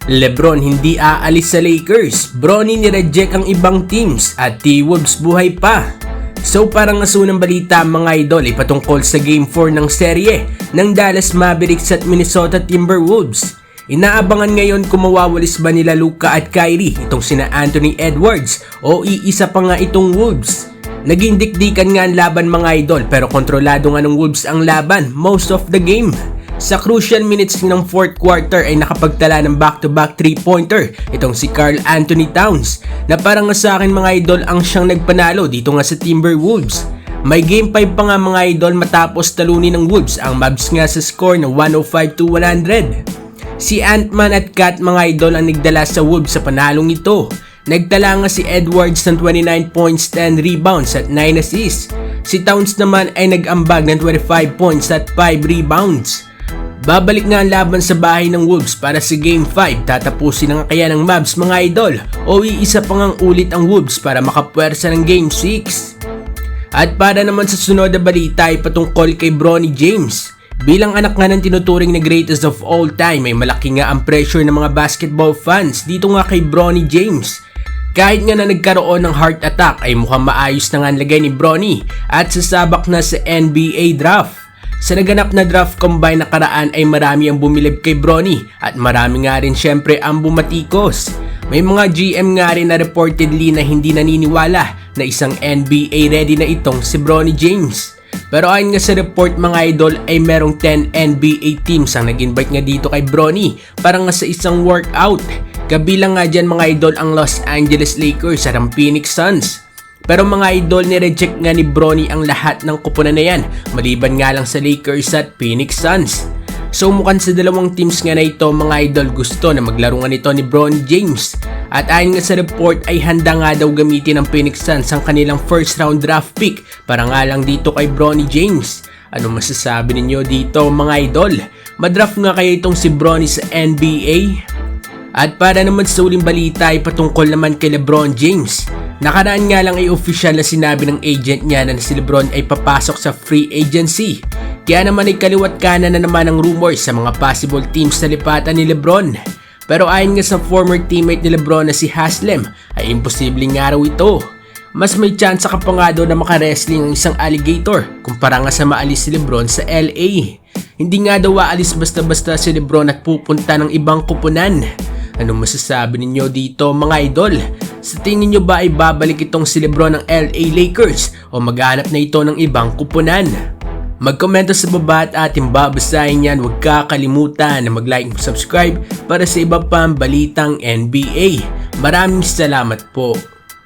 LeBron hindi aalis sa Lakers, Bronny nireject ang ibang teams at T-Wolves buhay pa. So parang nasunang balita mga idol ay patungkol sa Game 4 ng serye ng Dallas Mavericks at Minnesota Timberwolves. Inaabangan ngayon kung mawawalis ba nila Luka at Kyrie itong sina Anthony Edwards o iisa pa nga itong Wolves. Naging dikdikan nga ang laban mga idol pero kontrolado nga ng Wolves ang laban most of the game. Sa crucial minutes ng 4th quarter ay nakapagtala ng back-to-back 3-pointer itong si Karl Anthony Towns na parang sa akin mga idol ang siyang nagpanalo dito nga sa Timberwolves. May game 5 pa nga mga idol matapos talunin ng Wolves ang Mavs nga sa score na 105-100. Si Ant-Man at Cat mga idol ang nagdala sa Wolves sa panalong ito. Nagtala nga si Edwards ng 29 points, 10 rebounds at 9 assists. Si Towns naman ay nag-ambag ng 25 points at 5 rebounds. Babalik nga ang laban sa bahay ng Wolves para sa Game 5. Tatapusin na nga kaya ng Mavs mga idol o iisa pa ngang ulit ang Wolves para makapwersa ng Game 6. At para naman sa sunod na balita ay patungkol kay Bronny James. Bilang anak nga ng tinuturing na greatest of all time ay malaki nga ang pressure ng mga basketball fans dito nga kay Bronny James. Kahit nga na nagkaroon ng heart attack ay mukhang maayos na nga ang lagay ni Bronny at sasabak na sa NBA draft. Sa naganap na draft combine nakaraan ay marami ang bumilib kay Bronny at marami nga rin syempre ang bumatikos. May mga GM nga rin na reportedly na hindi naniniwala na isang NBA ready na itong si Bronny James. Pero ayon nga sa report mga idol ay merong 10 NBA teams ang nag-invite nga dito kay Bronny para nga sa isang workout. Kabilang nga dyan mga idol ang Los Angeles Lakers at ang Phoenix Suns. Pero mga idol ni-reject nga ni Bronny ang lahat ng kupunan na yan maliban nga lang sa Lakers at Phoenix Suns. So mukhang sa dalawang teams nga na ito mga idol gusto na maglaro nga nito ni Bronny James. At ayon nga sa report ay handa nga daw gamitin ng Phoenix Suns ang kanilang first round draft pick para nga lang dito kay Bronny James. Ano masasabi ninyo dito mga idol? Madraft nga kaya itong si Bronny sa NBA? At para naman sa uling balita ay patungkol naman kay LeBron James. Nakaraan nga lang ay official na sinabi ng agent niya na si LeBron ay papasok sa free agency. Kaya naman ay kaliwat kanan na naman ang rumors sa mga possible teams na lipatan ni LeBron. Pero ayon nga sa former teammate ni LeBron na si Haslem ay imposibleng nga raw ito. Mas may chance ka pa nga daw na maka-wrestling ang isang alligator kumpara nga sa maalis si LeBron sa LA. Hindi nga daw aalis basta-basta si LeBron at pupunta ng ibang kupunan. Anong masasabi ninyo dito mga idol? Sa tingin nyo ba ay babalik itong si LeBron ng LA Lakers o maghanap na ito ng ibang kupunan? Magkomento sa baba at ating babasahin yan. Huwag kakalimutan na mag-like at subscribe para sa iba pang balitang NBA. Maraming salamat po.